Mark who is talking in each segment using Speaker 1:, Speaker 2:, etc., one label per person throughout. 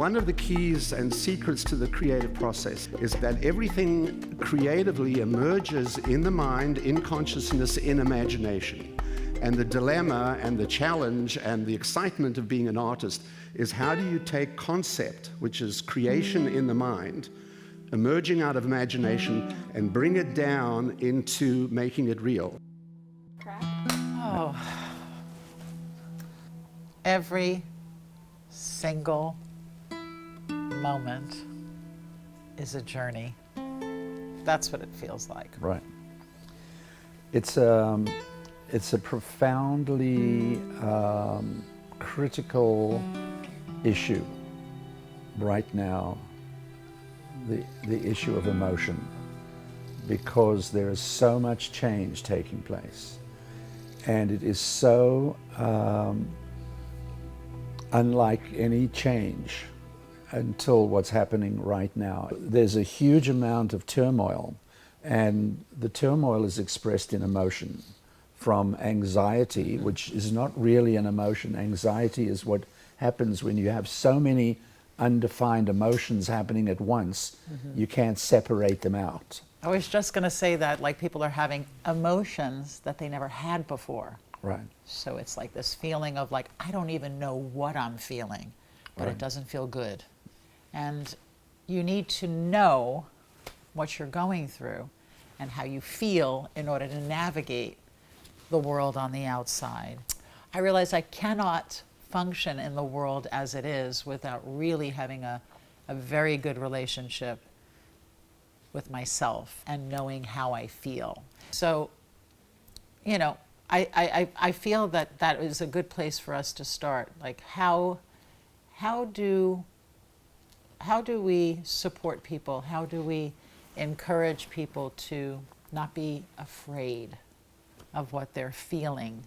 Speaker 1: One of the keys and secrets to the creative process is that everything creatively emerges in the mind, in consciousness, in imagination. And the dilemma and the challenge and the excitement of being an artist is how do you take concept, which is creation in the mind, emerging out of imagination, and bring it down into making it real.
Speaker 2: Oh, every single moment is a journey. That's what it feels like.
Speaker 3: Right. It's a profoundly critical issue right now, the issue of emotion, because there is so much change taking place, and it is so unlike any change until what's happening right now. There's a huge amount of turmoil, and the turmoil is expressed in emotion, from anxiety, which is not really an emotion. Anxiety is what happens when you have so many undefined emotions happening at once. You can't separate them out.
Speaker 2: I was just going to say that, like, people are having emotions that they never had before.
Speaker 3: Right.
Speaker 2: So it's like this feeling of like, I don't even know what I'm feeling, but it doesn't feel good. And you need to know what you're going through and how you feel in order to navigate the world on the outside. I realize I cannot function in the world as it is without really having a very good relationship with myself and knowing how I feel. So, you know, I feel that that is a good place for us to start. Like, how do we support people? How do we encourage people to not be afraid of what they're feeling?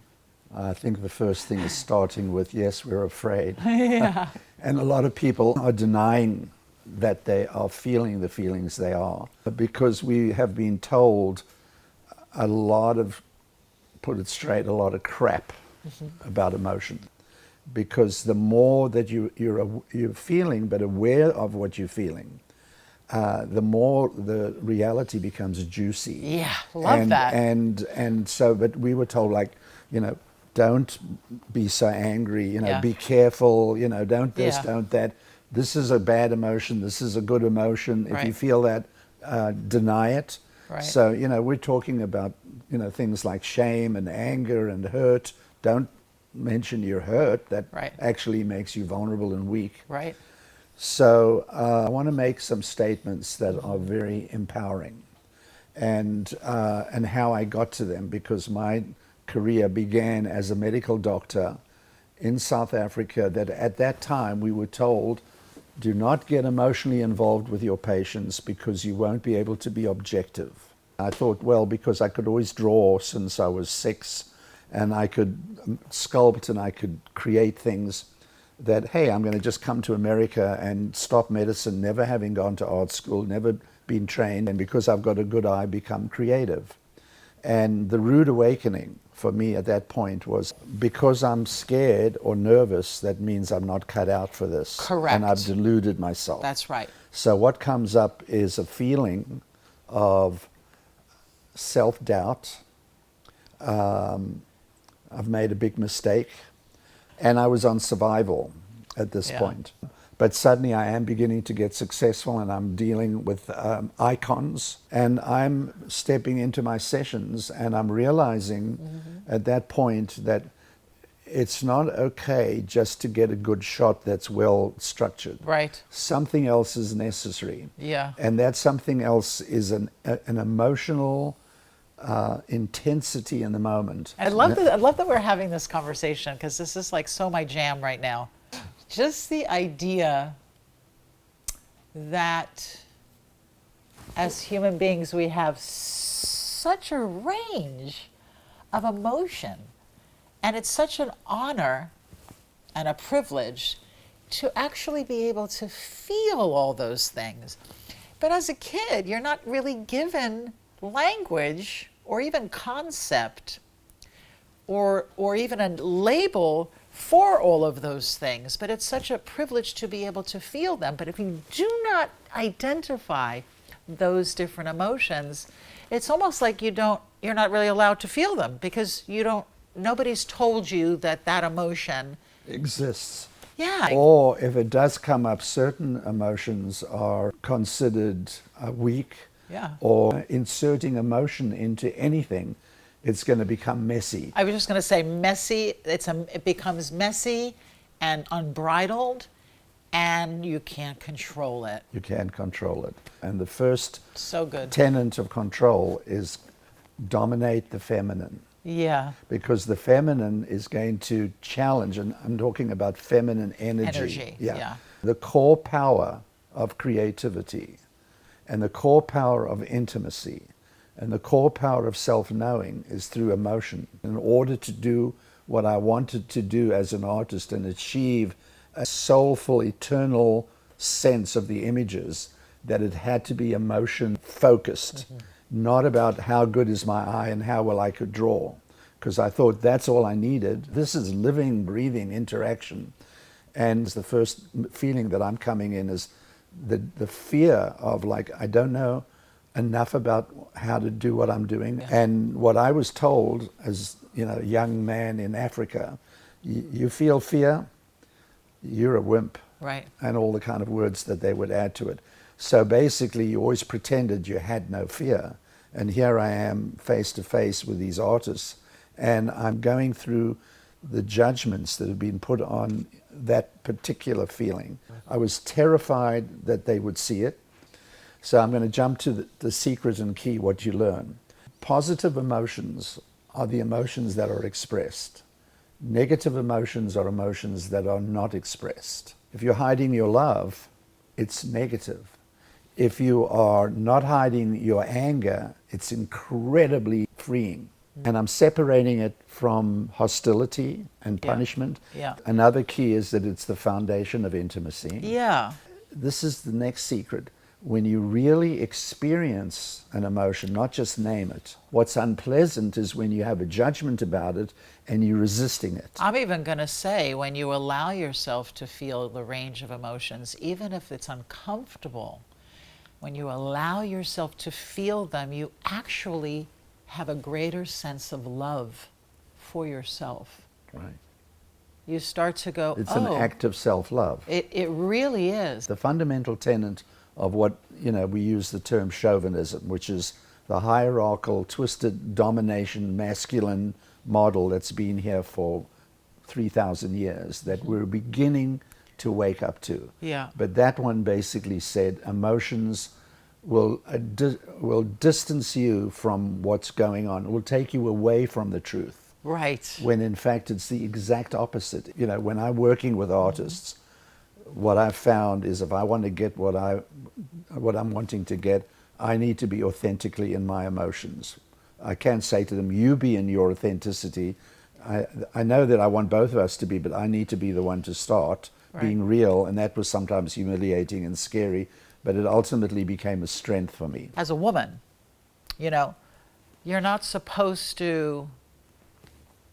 Speaker 3: I think the first thing is starting with, yes, we're afraid.
Speaker 2: Yeah.
Speaker 3: And a lot of people are denying that they are feeling the feelings they are, because we have been told a lot of, put it straight, a lot of crap about emotion. Because the more that you're feeling, but aware of what you're feeling, the more the reality becomes juicy.
Speaker 2: Yeah, love that.
Speaker 3: And so, but we were told, like, you know, don't be so angry, you know, be careful, you know, don't this, don't that. This is a bad emotion, this is a good emotion. If you feel that, deny it.
Speaker 2: Right.
Speaker 3: So, you know, we're talking about, you know, things like shame and anger and hurt. Don't mention you're hurt. That actually makes you vulnerable and weak.
Speaker 2: Right.
Speaker 3: So I want to make some statements that are very empowering, and how I got to them, because my career began as a medical doctor in South Africa. That at that time we were told, do not get emotionally involved with your patients because you won't be able to be objective. I thought, well, because I could always draw since I was 6, and I could sculpt and I could create things, that, hey, I'm going to just come to America and stop medicine, never having gone to art school, never been trained, and because I've got a good eye, become creative. And the rude awakening for me at that point was, because I'm scared or nervous, that means I'm not cut out for this.
Speaker 2: Correct.
Speaker 3: And I've deluded myself.
Speaker 2: That's right.
Speaker 3: So what comes up is a feeling of self-doubt. I've made a big mistake. And I was on survival at this point. But suddenly I am beginning to get successful, and I'm dealing with icons, and I'm stepping into my sessions, and I'm realizing at that point that it's not okay just to get a good shot that's well structured.
Speaker 2: Right. Something
Speaker 3: else is necessary.
Speaker 2: Yeah.
Speaker 3: And that something else is an emotional intensity in the moment.
Speaker 2: I love that we're having this conversation, because this is like so my jam right now. Just the idea that as human beings we have such a range of emotion, and it's such an honor and a privilege to actually be able to feel all those things. But as a kid, you're not really given language or even concept or even a label for all of those things, but it's such a privilege to be able to feel them. But if you do not identify those different emotions, it's almost like you're not really allowed to feel them, because nobody's told you that emotion
Speaker 3: exists.
Speaker 2: Yeah.
Speaker 3: Or if it does come up, certain emotions are considered weak.
Speaker 2: Yeah.
Speaker 3: Or inserting emotion into anything, it's going to become messy.
Speaker 2: I was just going to say messy. It becomes messy and unbridled, and you can't control it.
Speaker 3: You can't control it. And the first
Speaker 2: So good.
Speaker 3: tenet of control is dominate the feminine.
Speaker 2: Yeah.
Speaker 3: Because the feminine is going to challenge, and I'm talking about feminine energy.
Speaker 2: Energy, yeah.
Speaker 3: The core power of creativity, and the core power of intimacy, and the core power of self-knowing is through emotion. In order to do what I wanted to do as an artist and achieve a soulful, eternal sense of the images, that it had to be emotion focused. Mm-hmm. Not about how good is my eye and how well I could draw, because I thought that's all I needed. This is living, breathing interaction. And the first feeling that I'm coming in is the fear of, like, I don't know enough about how to do what I'm doing. Yeah. And what I was told as, a young man in Africa, you feel fear, you're a wimp.
Speaker 2: Right.
Speaker 3: And all the kind of words that they would add to it. So basically, you always pretended you had no fear. And here I am face to face with these artists, and I'm going through the judgments that have been put on that particular feeling. I was terrified that they would see it. So I'm going to jump to the secret and key, what you learn. Positive emotions are the emotions that are expressed. Negative emotions are emotions that are not expressed. If you're hiding your love, it's negative. If you are not hiding your anger, it's incredibly freeing. And I'm separating it from hostility and punishment.
Speaker 2: Yeah.
Speaker 3: Another key is that it's the foundation of intimacy.
Speaker 2: Yeah.
Speaker 3: This is the next secret. When you really experience an emotion, not just name it, what's unpleasant is when you have a judgment about it and you're resisting it.
Speaker 2: I'm even going to say, when you allow yourself to feel the range of emotions, even if it's uncomfortable, when you allow yourself to feel them, you actually have a greater sense of love for yourself.
Speaker 3: Right.
Speaker 2: You start to go,
Speaker 3: It's an act of self-love.
Speaker 2: It really is.
Speaker 3: The fundamental tenet of what, we use the term chauvinism, which is the hierarchical, twisted domination, masculine model that's been here for 3,000 years, that we're beginning to wake up to.
Speaker 2: Yeah.
Speaker 3: But that one basically said emotions will distance you from what's going on. It will take you away from the truth.
Speaker 2: Right.
Speaker 3: When in fact it's the exact opposite. When I'm working with artists, what I've found is if I want to get what I'm wanting to get, I need to be authentically in my emotions. I can't say to them, you be in your authenticity. I know that I want both of us to be, but I need to be the one to start. Right. Being real, and that was sometimes humiliating and scary, but it ultimately became a strength for me.
Speaker 2: As a woman, you're not supposed to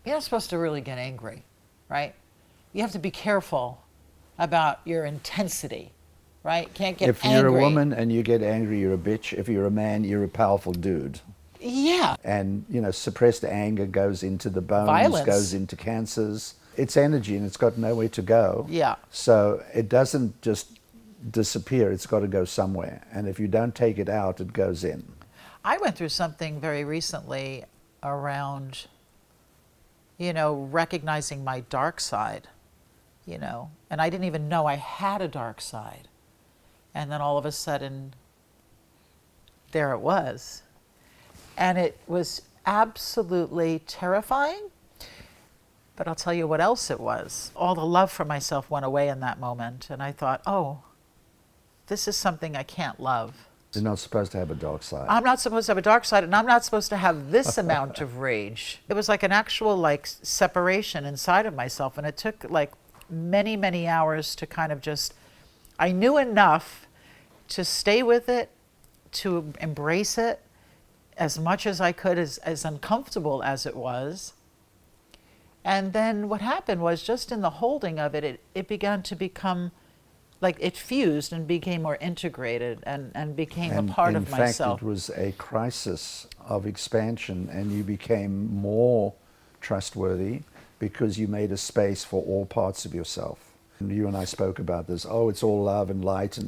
Speaker 2: really get angry, right? You have to be careful about your intensity, right? Can't get
Speaker 3: angry. If
Speaker 2: you're
Speaker 3: a woman and you get angry, you're a bitch. If you're a man, you're a powerful dude.
Speaker 2: Yeah.
Speaker 3: And, suppressed anger goes into the bones,
Speaker 2: Violence.
Speaker 3: Goes into cancers. It's energy and it's got nowhere to go.
Speaker 2: Yeah.
Speaker 3: So it doesn't just disappear, it's got to go somewhere. And if you don't take it out, it goes in.
Speaker 2: I went through something very recently around, recognizing my dark side, and I didn't even know I had a dark side. And then all of a sudden, there it was. And it was absolutely terrifying. But I'll tell you what else it was. All the love for myself went away in that moment. And I thought, oh, this is something I can't love.
Speaker 3: You're not supposed to have a dark side.
Speaker 2: I'm not supposed to have a dark side, and I'm not supposed to have this amount of rage. It was like an actual separation inside of myself. And it took many, many hours to kind of I knew enough to stay with it, to embrace it as much as I could, as uncomfortable as it was. And then what happened was, just in the holding of it, it began to become like it fused and became more integrated and became a part of myself.
Speaker 3: In fact, it was a crisis of expansion, and you became more trustworthy because you made a space for all parts of yourself. And you and I spoke about this. Oh, it's all love and light,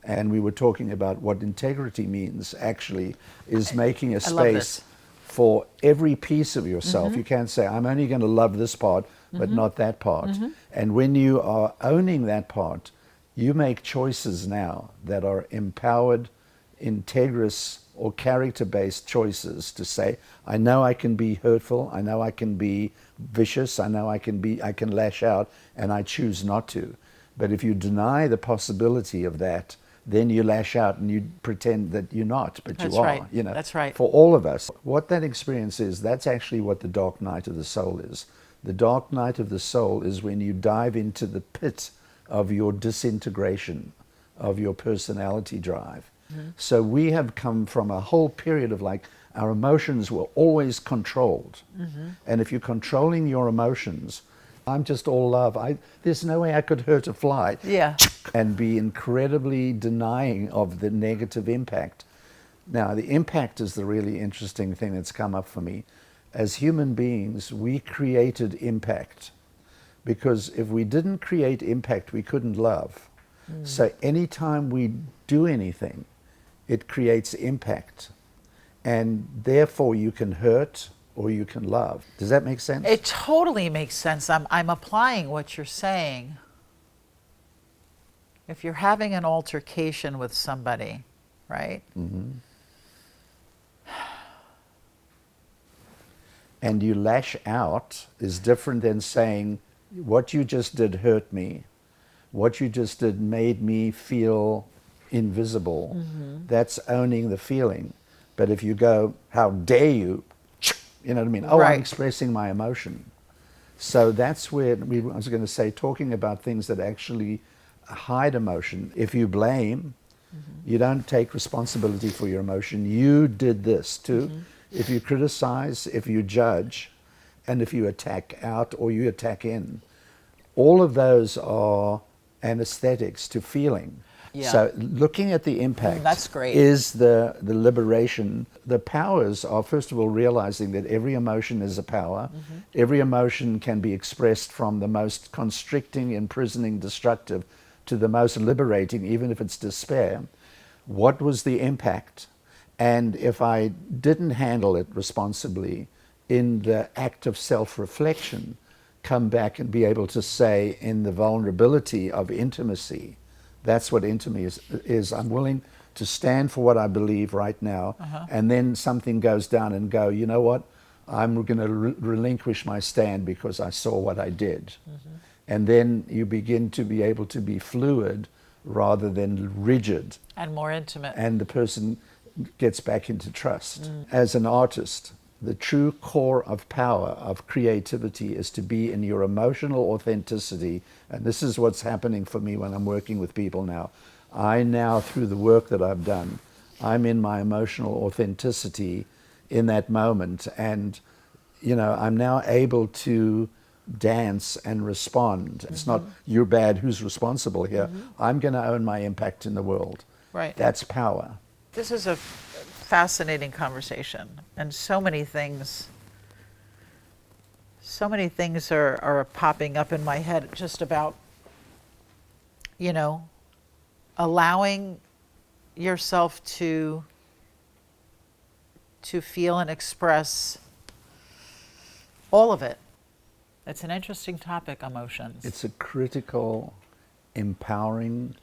Speaker 3: and we were talking about what integrity means actually is making a space for every piece of yourself. You can't say, I'm only going to love this part, but not that part. And when you are owning that part, you make choices now that are empowered, integrous, or character-based choices to say, I know I can be hurtful, I know I can be vicious, I know I can lash out, and I choose not to. But if you deny the possibility of that, then you lash out and you pretend that you're not, but
Speaker 2: That's
Speaker 3: you are.
Speaker 2: right.
Speaker 3: You know,
Speaker 2: That's right.
Speaker 3: For all of us, what that experience is, that's actually what the dark night of the soul is. The dark night of the soul is when you dive into the pit of your disintegration, of your personality drive. So we have come from a whole period of like, our emotions were always controlled. And if you're controlling your emotions, I'm just all love. There's no way I could hurt a fly.
Speaker 2: Yeah.
Speaker 3: And be incredibly denying of the negative impact. Now, the impact is the really interesting thing that's come up for me. As human beings, we created impact. Because if we didn't create impact, we couldn't love. So anytime we do anything, it creates impact. And therefore you can hurt or you can love. Does that make sense?
Speaker 2: It totally makes sense. I'm applying what you're saying. If you're having an altercation with somebody, right?
Speaker 3: And you lash out is different than saying, what you just did hurt me. What you just did made me feel invisible. That's owning the feeling. But if you go, how dare you? You know what I mean? Oh,
Speaker 2: Right.
Speaker 3: I'm expressing my emotion. So that's where I was going to say, talking about things that actually hide emotion. If you blame, you don't take responsibility for your emotion. You did this too. If you criticize, if you judge, and if you attack out or you attack in, all of those are anesthetics to feeling.
Speaker 2: Yeah.
Speaker 3: So looking at the impact
Speaker 2: That's great.
Speaker 3: is the liberation. The powers are, first of all, realizing that every emotion is a power. Every emotion can be expressed from the most constricting, imprisoning, destructive to the most liberating, even if it's despair. What was the impact? And if I didn't handle it responsibly in the act of self-reflection, come back and be able to say in the vulnerability of intimacy, that's what intimacy is. I'm willing to stand for what I believe right now, and then something goes down and go, you know what? I'm going to relinquish my stand because I saw what I did. And then you begin to be able to be fluid rather than rigid.
Speaker 2: And more intimate.
Speaker 3: And the person gets back into trust. As an artist, the true core of power, of creativity, is to be in your emotional authenticity. And this is what's happening for me when I'm working with people now. I now, through the work that I've done, I'm in my emotional authenticity in that moment. And, you know, I'm now able to dance and respond. It's not, you're bad, who's responsible here? I'm going to own my impact in the world.
Speaker 2: Right.
Speaker 3: That's power.
Speaker 2: This is a fascinating conversation, and so many things are popping up in my head just about, you know, allowing yourself to feel and express all of it. It's an interesting topic, emotions.
Speaker 3: It's a critical, empowering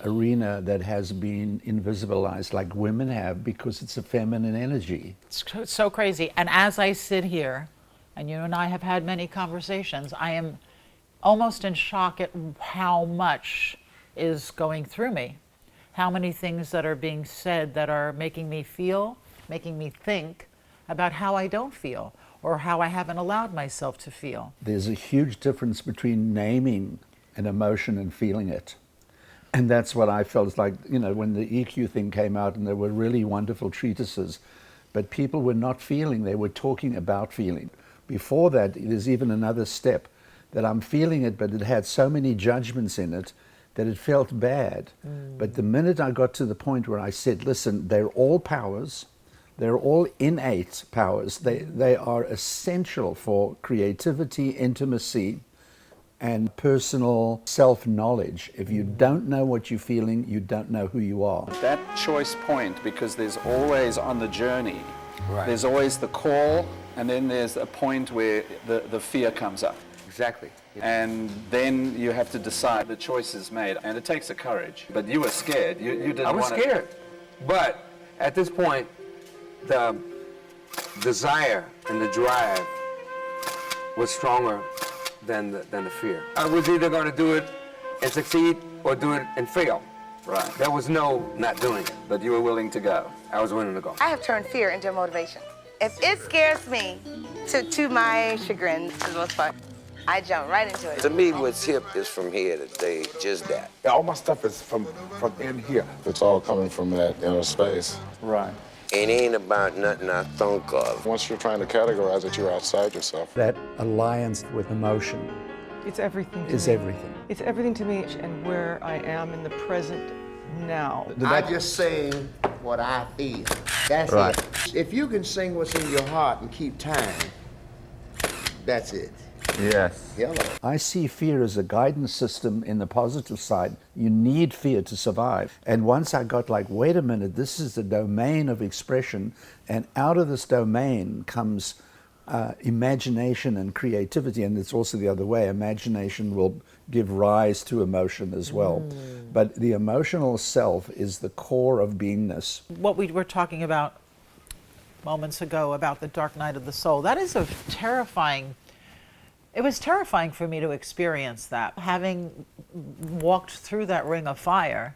Speaker 3: arena that has been invisibilized, like women have, because it's a feminine energy.
Speaker 2: It's so crazy. And as I sit here, and you and I have had many conversations, I am almost in shock at how much is going through me. How many things that are being said that are making me feel, making me think about how I don't feel, or how I haven't allowed myself to feel.
Speaker 3: There's a huge difference between naming an emotion and feeling it. And that's what I felt. It's like, you know, when the EQ thing came out, and there were really wonderful treatises, but people were not feeling, they were talking about feeling. before that, there's even another step that I'm feeling it, but it had so many judgments in it that it felt bad. But the minute I got to the point where I said, listen, they're all powers, they're all innate powers, they are essential for creativity, intimacy, and personal self-knowledge. If you don't know what you're feeling, you don't know who you are. That choice point, because there's always on the journey, there's always the call, and then there's a point where the fear comes up.
Speaker 4: Exactly.
Speaker 3: And then you have to decide. The choice is made, and it takes a courage. But you were scared. You didn't.
Speaker 4: I was scared, but at this point, the desire and the drive was stronger than the fear. I was either going to do it and succeed or do it and fail.
Speaker 3: Right.
Speaker 4: There was no not doing it.
Speaker 3: But you were willing to go.
Speaker 4: I was willing to go.
Speaker 5: I have turned fear into motivation. If it scares me, to my chagrin, for the most part, I jump right into it.
Speaker 6: To me, what's hip is from here today, just that.
Speaker 7: All my stuff is from in here. It's all coming from that inner space.
Speaker 3: Right.
Speaker 6: It ain't about nothing I think of.
Speaker 7: Once you're trying to categorize it, you're outside yourself.
Speaker 3: That alliance with emotion
Speaker 8: It's everything to
Speaker 3: is
Speaker 8: me.
Speaker 3: everything.
Speaker 8: It's everything to me and where I am in the present now.
Speaker 9: I'm just saying what I feel. That's
Speaker 3: Right.
Speaker 9: it. If you can sing what's in your heart and keep time, that's it.
Speaker 3: Yes.
Speaker 9: Hello.
Speaker 3: I see fear as a guidance system in the positive side. You need fear to survive. And once I got like, wait a minute, this is the domain of expression, and out of this domain comes imagination and creativity, and it's also the other way. Imagination will give rise to emotion as well. But the emotional self is the core of beingness.
Speaker 2: What we were talking about moments ago about the dark night of the soul, that is a terrifying. It was terrifying for me to experience that. Having walked through that ring of fire,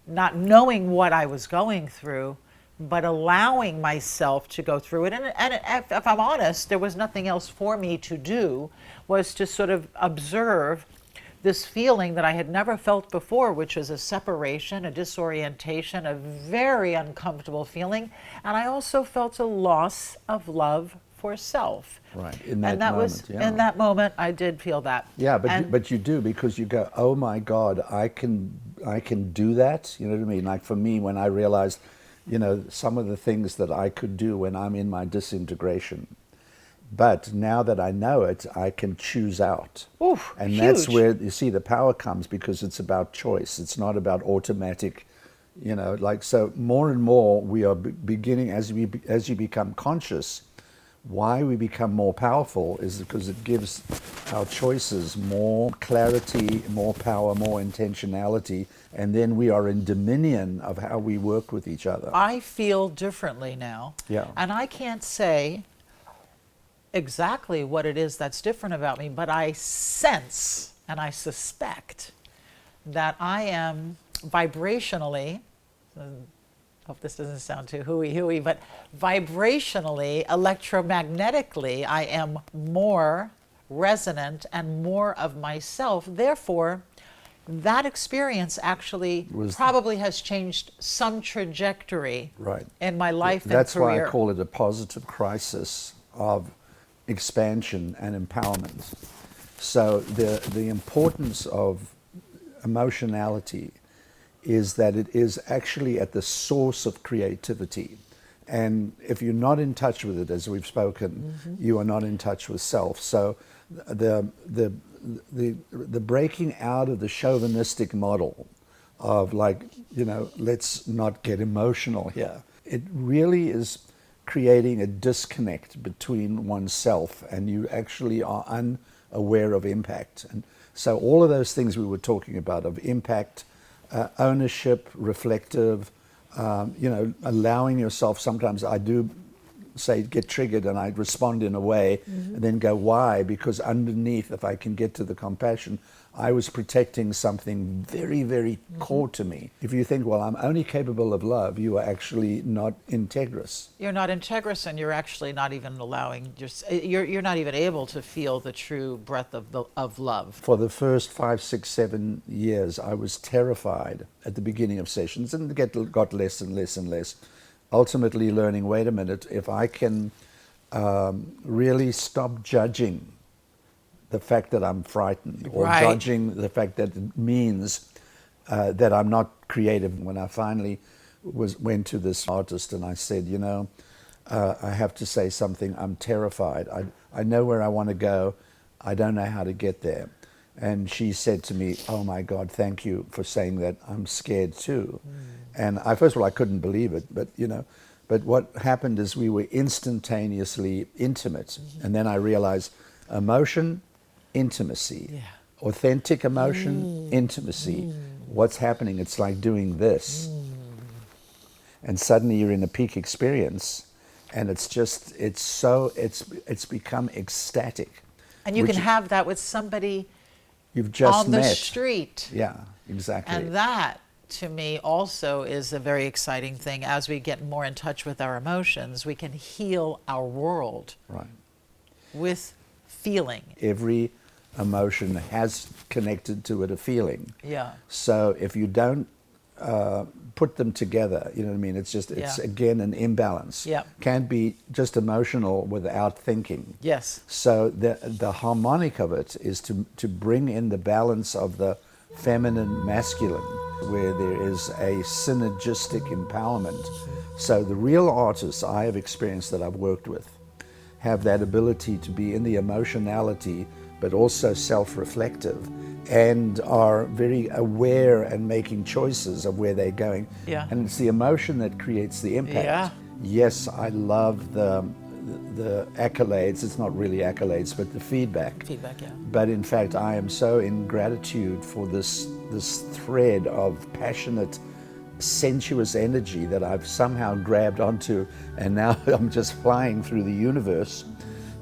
Speaker 2: not knowing what I was going through, but allowing myself to go through it. And if I'm honest, there was nothing else for me to do, was to sort of observe this feeling that I had never felt before, which was a separation, a disorientation, a very uncomfortable feeling. And I also felt a loss of love for self.
Speaker 3: Right.
Speaker 2: In that moment, I did feel that.
Speaker 3: Yeah, but you do, because you go, oh my God, I can do that. You know what I mean? Like for me, when I realized, you know, some of the things that I could do when I'm in my disintegration. But now that I know it, I can choose out.
Speaker 2: Oof,
Speaker 3: and
Speaker 2: huge.
Speaker 3: That's where, you see, the power comes, because it's about choice. It's not about automatic, you know, like, so more and more we are beginning, as you become conscious, why we become more powerful is because it gives our choices more clarity, more power, more intentionality, and then we are in dominion of how we work with each other.
Speaker 2: I feel differently now.
Speaker 3: Yeah.
Speaker 2: And I can't say exactly what it is that's different about me, but I sense and I suspect that I am vibrationally, hope this doesn't sound too hooey, but vibrationally, electromagnetically, I am more resonant and more of myself. Therefore, that experience actually probably has changed some trajectory in my life and career.
Speaker 3: That's why I call it a positive crisis of expansion and empowerment. So the importance of emotionality is that it is actually at the source of creativity. And if you're not in touch with it, as we've spoken, you are not in touch with self. So the breaking out of the chauvinistic model of, like, you know, let's not get emotional here. It really is creating a disconnect between oneself, and you actually are unaware of impact. And so all of those things we were talking about, of impact, ownership, reflective, you know, allowing yourself, sometimes I do say get triggered and I respond in a way and then go, why? Because underneath, if I can get to the compassion, I was protecting something very, very core to me. If you think, well, I'm only capable of love, you are actually not integrous.
Speaker 2: You're not integrous, and you're actually not even allowing, you're not even able to feel the true breath of love.
Speaker 3: For the first 5, 6, 7 years, I was terrified at the beginning of sessions, and got less and less and less. Ultimately learning, wait a minute, if I can really stop judging the fact that I'm frightened, or
Speaker 2: Right.
Speaker 3: judging the fact that it means that I'm not creative. When I finally went to this artist and I said, you know, I have to say something, I'm terrified. I know where I want to go, I don't know how to get there. And she said to me, oh my God, thank you for saying that, I'm scared too. And first of all, I couldn't believe it, but you know, but what happened is we were instantaneously intimate. And then I realized emotion, intimacy, authentic emotion, intimacy. What's happening? It's like doing this. And suddenly you're in a peak experience, and it's just, it's become ecstatic.
Speaker 2: And you can have that with somebody
Speaker 3: you've just
Speaker 2: on the
Speaker 3: met.
Speaker 2: street.
Speaker 3: Yeah, exactly.
Speaker 2: And that, to me, also is a very exciting thing. As we get more in touch with our emotions, we can heal our world with feeling.
Speaker 3: Every emotion has connected to it a feeling.
Speaker 2: Yeah.
Speaker 3: So if you don't put them together, you know what I mean? It's just, it's again an imbalance.
Speaker 2: Yeah.
Speaker 3: Can't be just emotional without thinking.
Speaker 2: Yes.
Speaker 3: So the harmonic of it is to bring in the balance of the feminine, masculine, where there is a synergistic empowerment. So the real artists I have experienced that I've worked with have that ability to be in the emotionality, but also self-reflective, and are very aware and making choices of where they're going.
Speaker 2: Yeah.
Speaker 3: And it's the emotion that creates the impact.
Speaker 2: Yeah.
Speaker 3: Yes, I love the accolades. It's not really accolades, but the feedback.
Speaker 2: Feedback, yeah.
Speaker 3: But in fact, I am so in gratitude for this thread of passionate, sensuous energy that I've somehow grabbed onto, and now I'm just flying through the universe.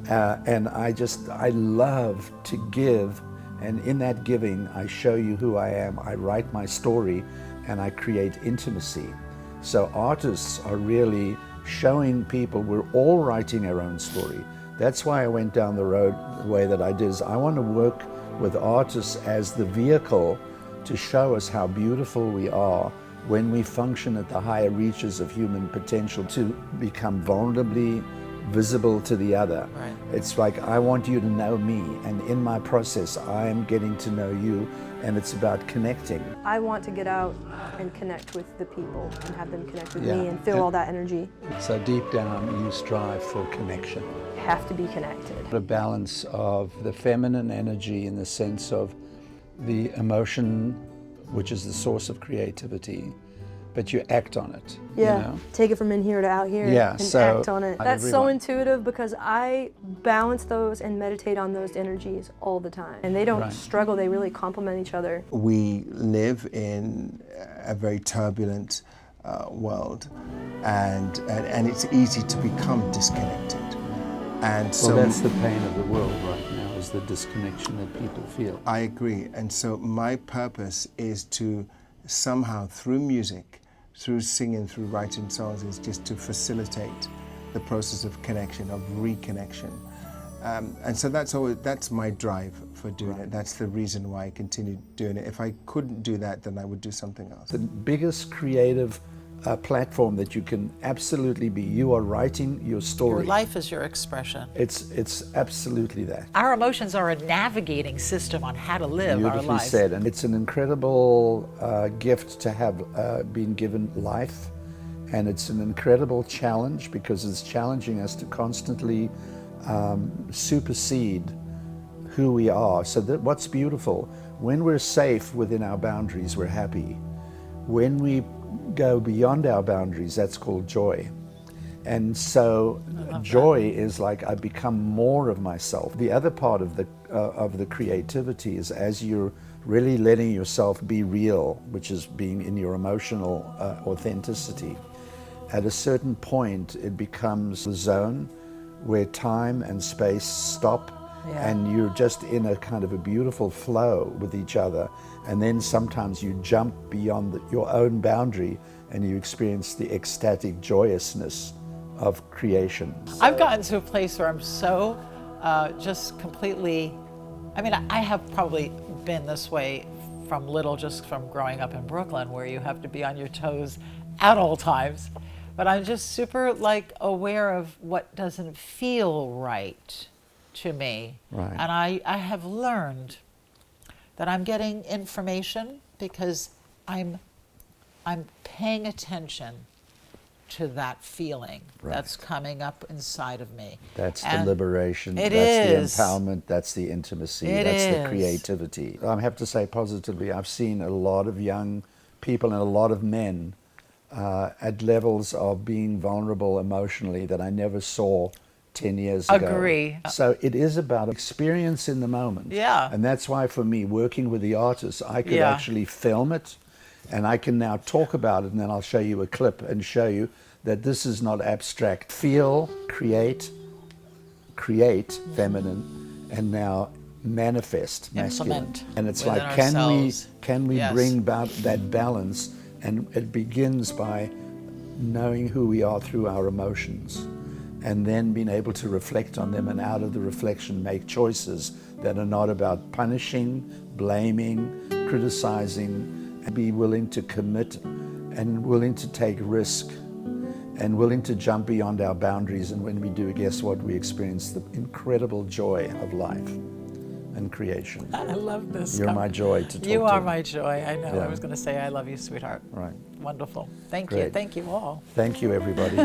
Speaker 3: And I love to give, and in that giving, I show you who I am. I write my story, and I create intimacy. So artists are really showing people we're all writing our own story. That's why I went down the road the way that I did. Is I want to work with artists as the vehicle to show us how beautiful we are when we function at the higher reaches of human potential, to become vulnerably visible to the other.
Speaker 2: Right.
Speaker 3: It's like, I want you to know me, and in my process I am getting to know you, and it's about connecting.
Speaker 10: I want to get out and connect with the people and have them connect with
Speaker 3: Yeah.
Speaker 10: me and feel all that energy.
Speaker 3: So deep down you strive for connection.
Speaker 10: Have to be connected.
Speaker 3: A balance of the feminine energy in the sense of the emotion, which is the source of creativity, but you act on it.
Speaker 10: Yeah,
Speaker 3: You know?
Speaker 10: take it from in here to out here
Speaker 3: Yeah,
Speaker 10: and
Speaker 3: so
Speaker 10: act on it. That's so
Speaker 3: everyone-
Speaker 10: intuitive, because I balance those and meditate on those energies all the time. And they don't
Speaker 3: Right.
Speaker 10: struggle, they really complement each other.
Speaker 11: We live in a very turbulent world, and it's easy to become disconnected. And so
Speaker 3: Well, that's the pain of the world right now, is the disconnection that people feel.
Speaker 11: I agree. And so my purpose is to somehow, through music, through singing, through writing songs, is just to facilitate the process of connection, of reconnection. And so that's my drive for doing it. That's the reason why I continue doing it. If I couldn't do that, then I would do something else.
Speaker 3: The biggest creative platform that you can absolutely be. You are writing your story.
Speaker 2: Your life is your expression.
Speaker 3: It's absolutely that.
Speaker 2: Our emotions are a navigating system on how to live our
Speaker 3: Beautifully
Speaker 2: lives.
Speaker 3: said, and it's an incredible gift to have been given life, and it's an incredible challenge, because it's challenging us to constantly supersede who we are. So that what's beautiful, when we're safe within our boundaries, we're happy. When we go beyond our boundaries, that's called joy. And so joy is like, I become more of myself. The other part of the creativity is, as you're really letting yourself be real, which is being in your emotional authenticity, at a certain point it becomes a zone where time and space stop.
Speaker 2: Yeah.
Speaker 3: And you're just in a kind of a beautiful flow with each other. And then sometimes you jump beyond your own boundary and you experience the ecstatic joyousness of creation.
Speaker 2: I've gotten to a place where I'm so just completely, I mean, I have probably been this way from little, just from growing up in Brooklyn, where you have to be on your toes at all times. But I'm just super like aware of what doesn't feel right to me.
Speaker 3: Right.
Speaker 2: And I have learned that I'm getting information because I'm paying attention to that feeling that's coming up inside of me.
Speaker 3: That's
Speaker 2: And
Speaker 3: the liberation,
Speaker 2: it
Speaker 3: that's
Speaker 2: is.
Speaker 3: the empowerment, that's the intimacy,
Speaker 2: It
Speaker 3: that's the
Speaker 2: is.
Speaker 3: creativity. I have to say positively, I've seen a lot of young people and a lot of men at levels of being vulnerable emotionally that I never saw 10 years ago.
Speaker 2: Agree.
Speaker 3: So it is about experience in the moment.
Speaker 2: Yeah.
Speaker 3: And that's why for me, working with the artists, I could
Speaker 2: Yeah.
Speaker 3: actually film it, and I can now talk about it, and then I'll show you a clip and show you that this is not abstract. Feel, create feminine, and now manifest masculine.
Speaker 2: Implement
Speaker 3: And it's
Speaker 2: within
Speaker 3: like,
Speaker 2: ourselves.
Speaker 3: can we
Speaker 2: Yes.
Speaker 3: bring about that balance? And it begins by knowing who we are through our emotions, and then being able to reflect on them, and out of the reflection make choices that are not about punishing, blaming, criticizing, and be willing to commit and willing to take risk and willing to jump beyond our boundaries. And when we do, guess what? We experience the incredible joy of life and creation.
Speaker 2: I love this.
Speaker 3: You're my joy to talk
Speaker 2: You
Speaker 3: to.
Speaker 2: are my joy. I know.
Speaker 3: Yeah.
Speaker 2: I was going to say I love you, sweetheart.
Speaker 3: Right.
Speaker 2: Wonderful. Thank you.
Speaker 3: Great.
Speaker 2: Thank you all.
Speaker 3: Thank you, everybody.